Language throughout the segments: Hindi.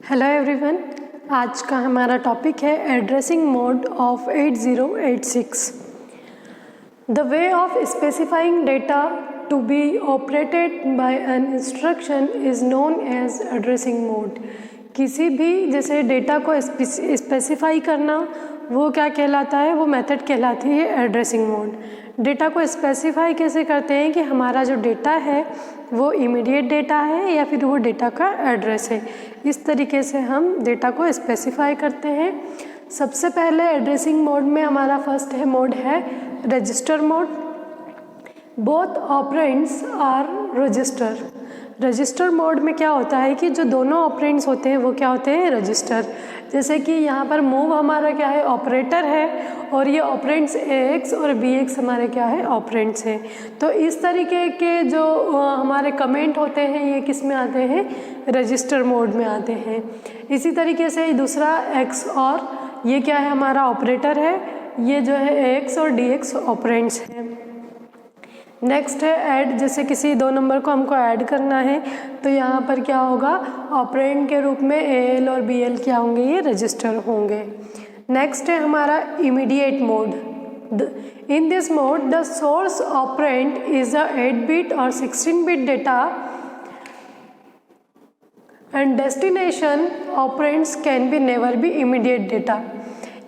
हेलो एवरीवन, आज का हमारा टॉपिक है addressing mode of 8086। The way of specifying data to be operated by an instruction is known as addressing mode. किसी भी जैसे डेटा को स्पेसिफाई करना वो क्या कहलाता है, वो मेथड कहलाती है एड्रेसिंग मोड। डेटा को स्पेसिफाई कैसे करते हैं कि हमारा जो डेटा है वो इमीडिएट डेटा है या फिर वो डेटा का एड्रेस है। इस तरीके से हम डेटा को स्पेसिफाई करते हैं। सबसे पहले एड्रेसिंग मोड में हमारा फर्स्ट मोड है register mode. Both operands are register. Register mode में क्या होता है कि जो दोनों ऑपरेंड्स होते हैं वो क्या होते हैं, रजिस्टर। जैसे कि यहाँ पर मूव हमारा क्या है, ऑपरेटर है, और ये ऑपरेंड्स AX और BX हमारे क्या है, ऑपरेंड्स हैं। तो इस तरीके के जो हमारे कमेंट होते हैं ये किस में आते हैं, रजिस्टर मोड में आते हैं। इसी तरीके से दूसरा X और ये क्या है, हमारा ऑपरेटर है, ये जो है AX और DX ऑपरेंड्स हैं। नेक्स्ट है ऐड। जैसे किसी दो नंबर को हमको ऐड करना है तो यहाँ पर क्या होगा, ऑपरेंड के रूप में AL और BL क्या होंगे, ये रजिस्टर होंगे। नेक्स्ट है हमारा immediate mode. In this mode the source operand is a 8-bit और 16-bit data and destination operands can be never be immediate data.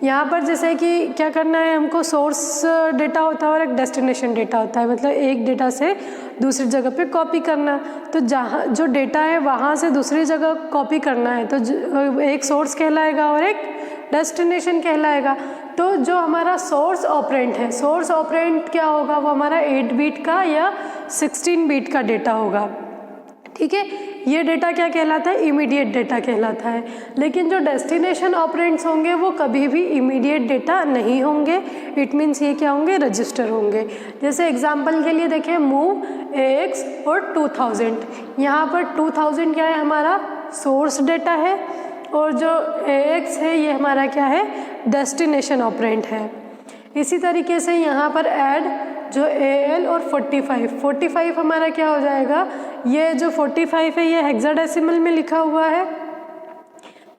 यहाँ पर जैसे कि क्या करना है, हमको सोर्स डेटा होता है और एक डेस्टिनेशन डेटा होता है, मतलब एक डेटा से दूसरी जगह पे कॉपी करना। तो जहाँ जो डेटा है वहाँ से दूसरी जगह कॉपी करना है तो एक सोर्स कहलाएगा और एक डेस्टिनेशन कहलाएगा। तो जो हमारा सोर्स ऑपरेंड है, सोर्स ऑपरेंड क्या होगा, वो हमारा 8-bit का या 16-bit का डेटा होगा। ठीक है, ये डेटा क्या कहलाता है, इमीडिएट डेटा कहलाता है। लेकिन जो डेस्टिनेशन ऑपरेंड्स होंगे वो कभी भी इमीडिएट डेटा नहीं होंगे। इट मीन्स ये क्या होंगे, रजिस्टर होंगे। जैसे एग्जांपल के लिए देखें, मूव AX और 2000। यहाँ पर 2000 क्या है, हमारा सोर्स डेटा है, और जो AX है ये हमारा क्या है, डेस्टिनेशन ऑपरेंड है। इसी तरीके से यहाँ पर ऐड जो AL और 45 हमारा क्या हो जाएगा, ये जो 45 है ये हेक्साडेसिमल में लिखा हुआ है,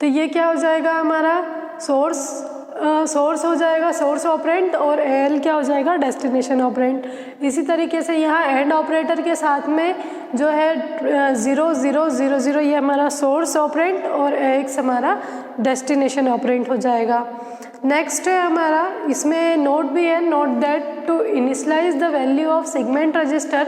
तो ये क्या हो जाएगा, हमारा सोर्स हो जाएगा, सोर्स ऑपरेंड, और AL क्या हो जाएगा, डेस्टिनेशन ऑपरेंड। इसी तरीके से यहाँ एंड ऑपरेटर के साथ में जो है 0000 ये हमारा सोर्स ऑपरेंड और AX हमारा डेस्टिनेशन ऑपरेंड हो जाएगा। नेक्स्ट है हमारा, इसमें नोट भी है, note that to initialise the value of segment register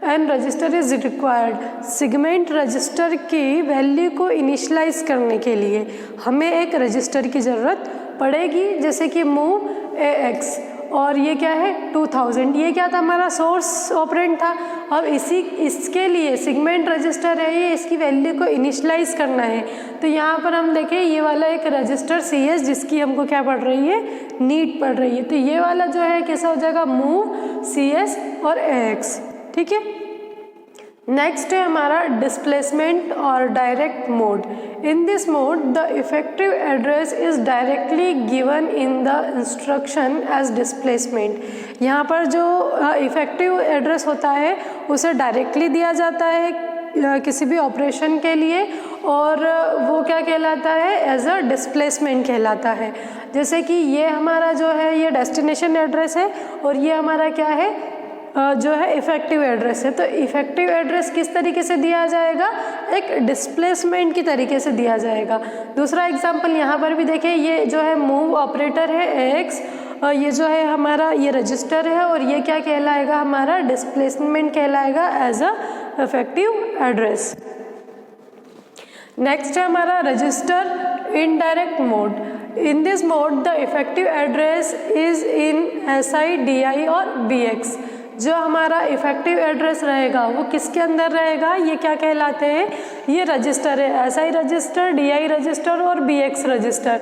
and register is required. Segment register की वैल्यू को इनिशियलाइज करने के लिए हमें एक रजिस्टर की ज़रूरत पड़ेगी। जैसे कि मूव AX और ये क्या है 2000, ये क्या था, हमारा सोर्स ऑपरेंड था। अब इसके लिए सेगमेंट रजिस्टर है, ये इसकी वैल्यू को इनिशियलाइज करना है। तो यहाँ पर हम देखें ये वाला एक रजिस्टर CS जिसकी हमको क्या पड़ रही है, नीड पड़ रही है। तो ये वाला जो है कैसा हो जाएगा, मूव CS और AX। ठीक है। नेक्स्ट है हमारा डिस्प्लेसमेंट और direct mode. In this mode the effective address is directly given in the instruction as displacement. यहाँ पर जो इफेक्टिव एड्रेस होता है उसे डायरेक्टली दिया जाता है किसी भी ऑपरेशन के लिए, और वो क्या कहलाता है, एज अ डिस्प्लेसमेंट कहलाता है। जैसे कि ये हमारा जो है ये डेस्टिनेशन एड्रेस है और ये हमारा क्या है, जो है इफेक्टिव एड्रेस है। तो इफेक्टिव एड्रेस किस तरीके से दिया जाएगा, एक डिस्प्लेसमेंट की तरीके से दिया जाएगा। दूसरा एग्जांपल यहाँ पर भी देखें, ये जो है मूव ऑपरेटर है AX, ये जो है हमारा ये रजिस्टर है, और ये क्या कहलाएगा, हमारा डिस्प्लेसमेंट कहलाएगा as a effective address. Next है हमारा register indirect mode. In this mode the effective address is in SI, DI और BX। जो हमारा इफेक्टिव एड्रेस रहेगा वो किसके अंदर रहेगा, ये क्या कहलाते हैं, ये रजिस्टर है, SI रजिस्टर, DI रजिस्टर और BX रजिस्टर।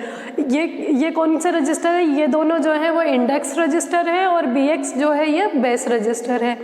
ये कौन से रजिस्टर है, ये दोनों जो है वो इंडेक्स रजिस्टर है, और BX जो है ये बेस रजिस्टर है।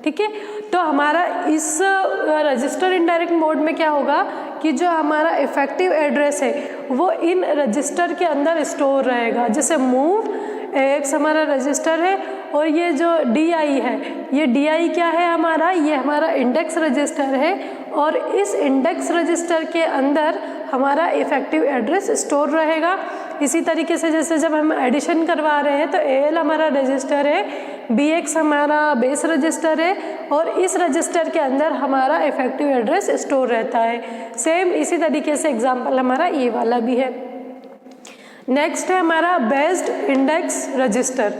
ठीक है। तो हमारा इस रजिस्टर इनडायरेक्ट मोड में क्या होगा कि जो हमारा इफेक्टिव एड्रेस है वो इन रजिस्टर के अंदर स्टोर रहेगा। जैसे मूव AX हमारा रजिस्टर है और ये जो DI है, ये DI क्या है हमारा, ये हमारा इंडेक्स रजिस्टर है और इस इंडेक्स रजिस्टर के अंदर हमारा इफेक्टिव एड्रेस स्टोर रहेगा। इसी तरीके से जैसे जब हम एडिशन करवा रहे हैं तो AL हमारा रजिस्टर है, BX हमारा बेस रजिस्टर है और इस रजिस्टर के अंदर हमारा इफेक्टिव एड्रेस स्टोर रहता है। सेम इसी तरीके से एग्जाम्पल हमारा ये वाला भी है। नेक्स्ट है हमारा based index register.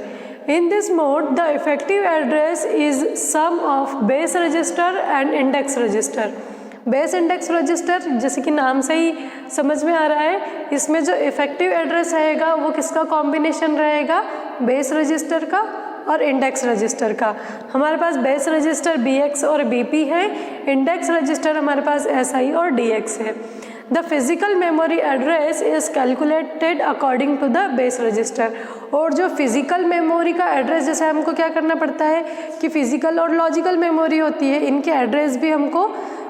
In this mode the effective address is sum of base register and index register. Base index register जैसे कि नाम से ही समझ में आ रहा है, इसमें जो इफेक्टिव एड्रेस रहेगा वो किसका कॉम्बिनेशन रहेगा, बेस रजिस्टर का और इंडेक्स रजिस्टर का। हमारे पास बेस रजिस्टर BX और BP है, इंडेक्स रजिस्टर हमारे पास SI और DX है। The physical memory address is calculated according to the base register. और जो फिजिकल मेमोरी का एड्रेस, जैसे हमको क्या करना पड़ता है कि फिजिकल और लॉजिकल मेमोरी होती है, इनके एड्रेस भी हमको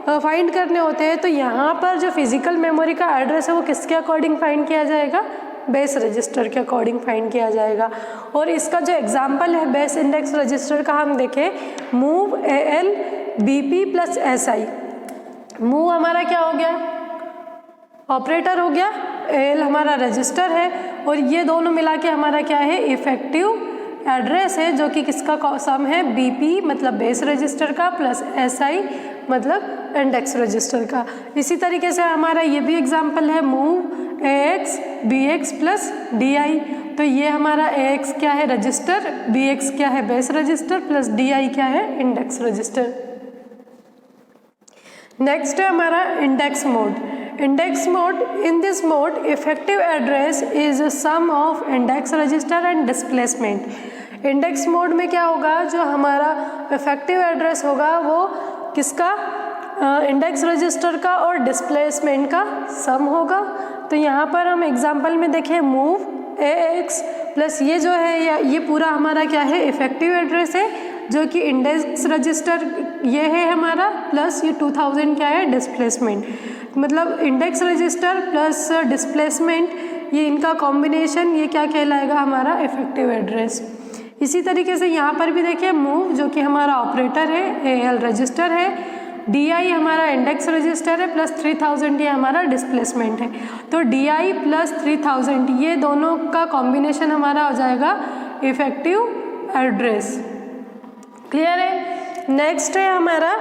फाइंड करने होते हैं। तो यहाँ पर जो फिजिकल मेमोरी का एड्रेस है वो किसके अकॉर्डिंग फाइंड किया जाएगा, बेस रजिस्टर के अकॉर्डिंग फाइंड किया जाएगा। और इसका जो एग्जांपल है बेस इंडेक्स रजिस्टर का, हम देखें move AL BP plus SI। Move हमारा क्या हो गया, ऑपरेटर हो गया, AL हमारा रजिस्टर है और ये दोनों मिला के हमारा क्या है, इफेक्टिव एड्रेस है, जो कि किसका सम है, BP मतलब बेस रजिस्टर का प्लस SI मतलब इंडेक्स रजिस्टर का। इसी तरीके से हमारा ये भी एग्जांपल है move AX BX plus DI। तो ये हमारा AX क्या है, रजिस्टर, BX क्या है, बेस रजिस्टर प्लस DI क्या है, इंडेक्स रजिस्टर। नेक्स्ट है हमारा index mode. Index mode, in this mode effective address is sum of index register and displacement. Index mode में क्या होगा, जो हमारा इफेक्टिव एड्रेस होगा वो किसका, इंडेक्स रजिस्टर का और डिस्प्लेसमेंट का सम होगा। तो यहाँ पर हम एग्जांपल में देखें मूव AX प्लस ये जो है ये पूरा हमारा क्या है, इफेक्टिव एड्रेस है, जो कि इंडेक्स रजिस्टर ये है हमारा प्लस ये 2000 क्या है, डिस्प्लेसमेंट। मतलब इंडेक्स रजिस्टर प्लस डिस्प्लेसमेंट, ये इनका कॉम्बिनेशन ये क्या कहलाएगा, हमारा इफेक्टिव एड्रेस। इसी तरीके से यहाँ पर भी देखिए मूव जो कि हमारा ऑपरेटर है, AL रजिस्टर है, DI हमारा इंडेक्स रजिस्टर है प्लस 3000 ये हमारा डिस्प्लेसमेंट है। तो DI प्लस 3000 ये दोनों का कॉम्बिनेशन हमारा हो जाएगा इफेक्टिव एड्रेस। क्लियर है। नेक्स्ट है हमारा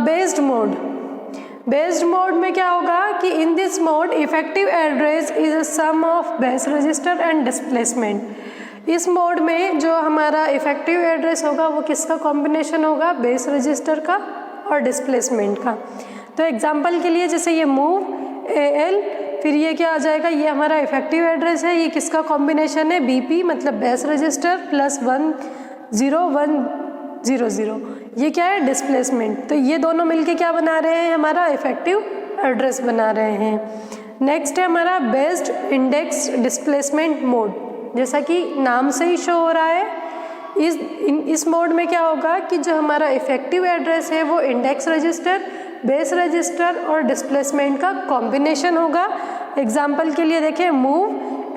बेस्ड मोड। बेस्ड मोड में क्या होगा कि in this mode effective address is a sum of base register and displacement. इस मोड में जो हमारा इफेक्टिव एड्रेस होगा वो किसका कॉम्बिनेशन होगा, बेस रजिस्टर का और डिस्प्लेसमेंट का। तो एग्जांपल के लिए जैसे ये मूव AL, फिर ये क्या आ जाएगा, ये हमारा इफेक्टिव एड्रेस है, ये किसका कॉम्बिनेशन है, BP मतलब बेस रजिस्टर प्लस 10100, ये क्या है, डिस्प्लेसमेंट। तो ये दोनों मिलके क्या बना रहे हैं, हमारा इफेक्टिव एड्रेस बना रहे हैं। नेक्स्ट है हमारा बेस्ड इंडेक्स डिस्प्लेसमेंट मोड। जैसा कि नाम से ही शो हो रहा है, इस मोड में क्या होगा कि जो हमारा इफेक्टिव एड्रेस है वो इंडेक्स रजिस्टर, बेस रजिस्टर और डिस्प्लेसमेंट का कॉम्बिनेशन होगा। एग्जांपल के लिए देखें मूव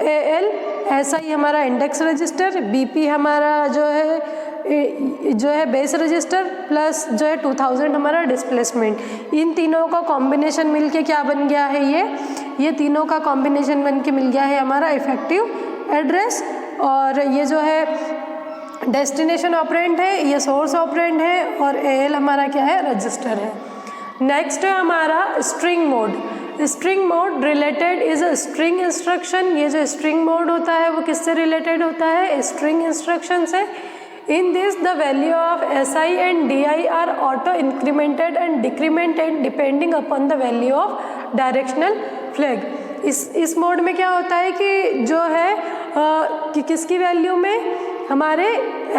AL, SI हमारा इंडेक्स रजिस्टर, BP हमारा जो है बेस रजिस्टर प्लस जो है 2000 हमारा डिस्प्लेसमेंट। इन तीनों का कॉम्बिनेशन मिलके क्या बन गया है, ये तीनों का कॉम्बिनेशन बन के मिल गया है हमारा इफेक्टिव एड्रेस। और ये जो है डेस्टिनेशन ऑपरेंड है, ये सोर्स ऑपरेंड है और AL हमारा क्या है, रजिस्टर है। नेक्स्ट है हमारा string mode. String mode related is a string instruction. ये जो स्ट्रिंग मोड होता है वो किससे रिलेटेड होता है, स्ट्रिंग इंस्ट्रक्शन से। In this the value of SI and DI are auto incremented and decremented depending upon the value of directional flag. इस मोड में क्या होता है कि जो है कि किसकी वैल्यू में, हमारे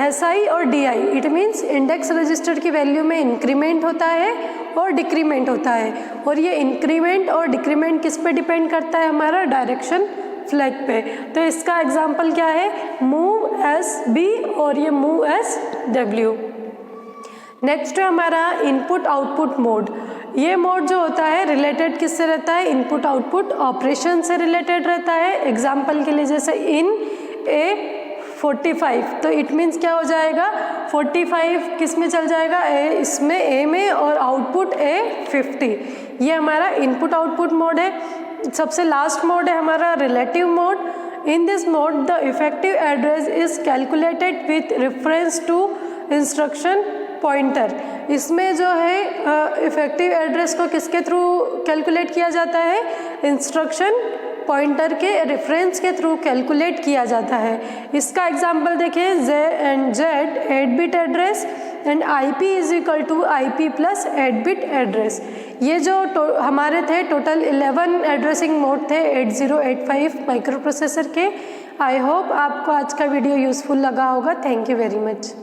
SI और DI, it means index register की वैल्यू में इंक्रीमेंट होता है और डिक्रीमेंट होता है। और ये इंक्रीमेंट और डिक्रीमेंट किस पे डिपेंड करता है, हमारा डायरेक्शन फ्लैग पे। तो इसका एग्जांपल क्या है, मूव SB और ये मूव SW। नेक्स्ट है हमारा इनपुट आउटपुट मोड। ये मोड जो होता है रिलेटेड किससे रहता है, इनपुट आउटपुट ऑपरेशन से रिलेटेड रहता है। एग्जांपल के लिए जैसे इन A 45, तो इट मीन्स क्या हो जाएगा 45 किस में चल जाएगा, इसमें ए में, और आउटपुट ए 50। ये हमारा इनपुट आउटपुट मोड है। सबसे लास्ट मोड है हमारा relative mode. In this mode the effective address is calculated with reference to instruction pointer. इसमें जो है इफेक्टिव एड्रेस को किसके थ्रू कैलकुलेट किया जाता है, इंस्ट्रक्शन पॉइंटर के रेफरेंस के थ्रू कैलकुलेट किया जाता है। इसका एग्जांपल देखें, Z eight bit address and IP is equal to IP plus eight bit address. ये जो हमारे थे टोटल 11 एड्रेसिंग मोड थे 8085 माइक्रो प्रोसेसर के। आई होप आपको आज का वीडियो यूज़फुल लगा होगा। Thank you very much.